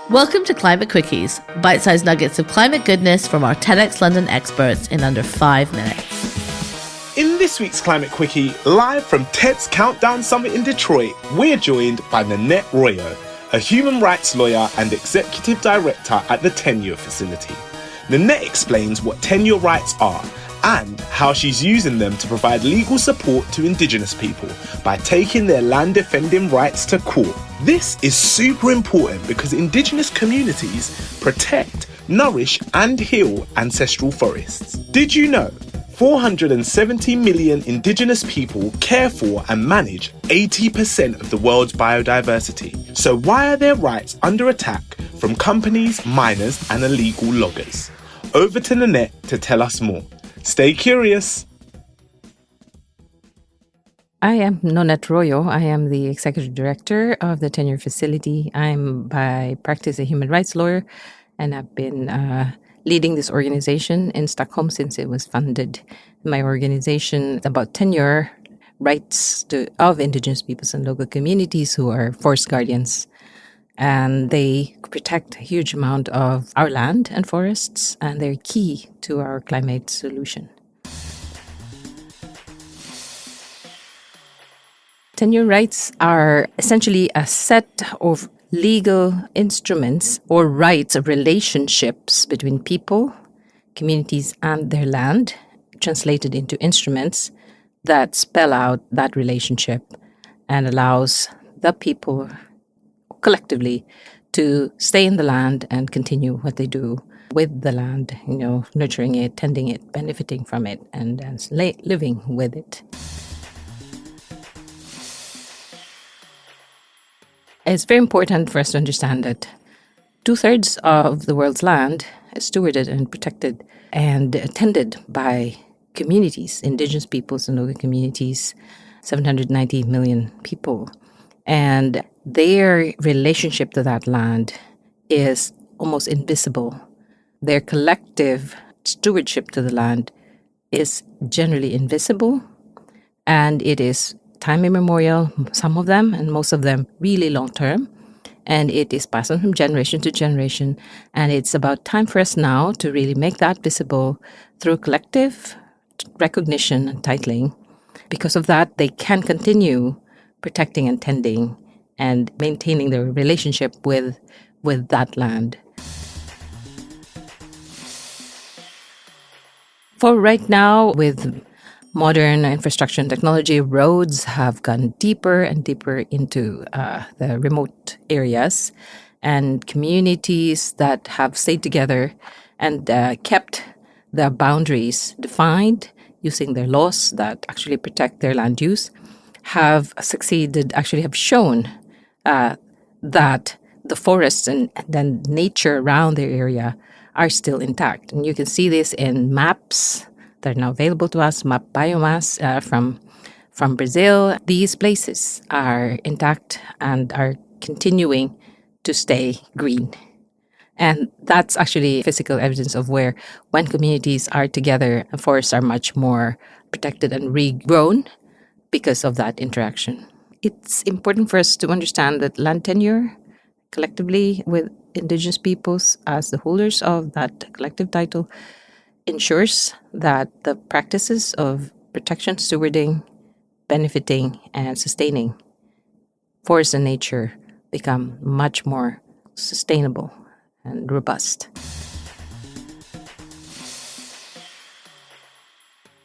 Welcome to Climate Quickies, bite-sized nuggets of climate goodness from our TEDxLondon experts in under 5 minutes. In this week's Climate Quickie, live from TED's Countdown Summit in Detroit, we're joined by Nonette Royo, a human rights lawyer and executive director at the Tenure Facility. Nonette explains what tenure rights are and how she's using them to provide legal support to Indigenous people by taking their land defending rights to court. This is super important because Indigenous communities protect, nourish and heal ancestral forests. Did you know 470 million Indigenous people care for and manage 80% of the world's biodiversity? So why are their rights under attack from companies, miners and illegal loggers? Over to Nonette to tell us more. Stay curious. I am Nonette Royo. I am the executive director of the Tenure Facility. I'm by practice a human rights lawyer, and I've been leading this organization in Stockholm since it was founded. My organization is about tenure rights of Indigenous peoples and local communities who are forest guardians. And they protect a huge amount of our land and forests, and they're key to our climate solution. Tenure rights are essentially a set of legal instruments or rights of relationships between people, communities, and their land, translated into instruments that spell out that relationship and allows the people collectively to stay in the land and continue what they do with the land, nurturing it, tending it, benefiting from it, and living with it. It's very important for us to understand that 2/3 of the world's land is stewarded and protected and tended by communities, Indigenous peoples and local communities, 790 million people. And their relationship to that land is almost invisible. Their collective stewardship to the land is generally invisible, and it is time immemorial, some of them, and most of them really long-term, and it is passed on from generation to generation, and it's about time for us now to really make that visible through collective recognition and titling. Because of that, they can continue protecting and tending and maintaining their relationship with that land. For right now, with modern infrastructure and technology, roads have gone deeper and deeper into the remote areas, and communities that have stayed together and kept their boundaries defined using their laws that actually protect their land use have succeeded, actually have shown that the forests and then nature around their area are still intact. And you can see this in maps that are now available to us, map biomass from Brazil. These places are intact and are continuing to stay green. And that's actually physical evidence of where, when communities are together, forests are much more protected and regrown because of that interaction. It's important for us to understand that land tenure, collectively with Indigenous peoples as the holders of that collective title, ensures that the practices of protection, stewarding, benefiting, and sustaining forest and nature become much more sustainable and robust.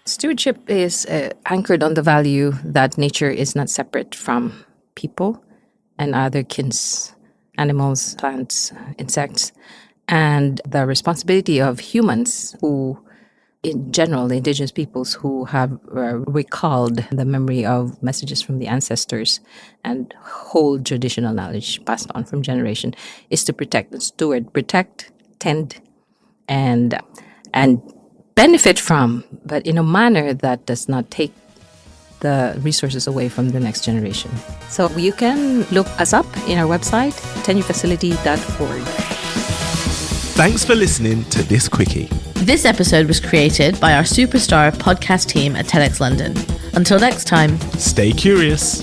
Stewardship is anchored on the value that nature is not separate from people and other kins, animals, plants, insects, and the responsibility of humans who, in general, the Indigenous peoples who have recalled the memory of messages from the ancestors and hold traditional knowledge passed on from generation, is to protect and steward, protect, tend, and benefit from, but in a manner that does not take the resources away from the next generation. So you can look us up in our website, tenurefacility.org. Thanks for listening to this Quickie. This episode was created by our superstar podcast team at TEDxLondon. Until next time, stay curious.